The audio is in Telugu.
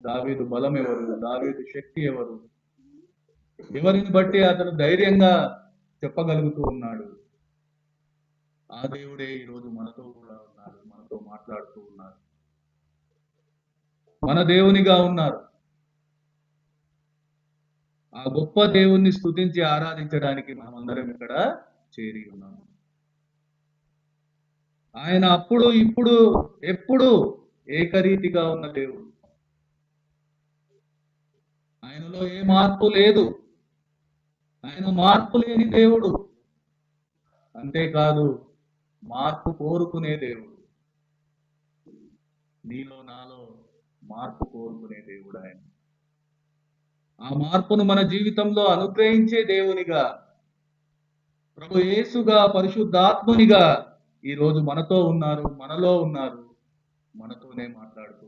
దావీదు బలం ఎవరు, దావీదు శక్తి ఎవరు, ఎవరిని బట్టి అతను ధైర్యంగా చెప్పగలుగుతూ ఉన్నాడు. ఆ దేవుడే ఈరోజు మనతో కూడా ఉన్నాడు, మనతో మాట్లాడుతూ ఉన్నారు, మన దేవునిగా ఉన్నారు. ఆ గొప్ప దేవుణ్ణి స్తుతించి ఆరాధించడానికి మనమందరం ఇక్కడ చేరి ఉన్నాము. ఆయన అప్పుడు ఇప్పుడు ఎప్పుడు ఏకరీతిగా ఉన్న దేవుడు. ఆయనలో ఏ మార్పు లేదు. ఆయన మార్పు లేని దేవుడు. అంతేకాదు, మార్పు కోరుకునే దేవుడు. నీలో నాలో మార్పు కోరుకునే దేవుడు ఆయన. ఆ మార్పును మన జీవితంలో అనుగ్రహించే దేవునిగా, ప్రభు యేసుగా, పరిశుద్ధాత్మునిగా ఈరోజు మనతో ఉన్నారు, మనలో ఉన్నారు, మనతోనే మాట్లాడుతూ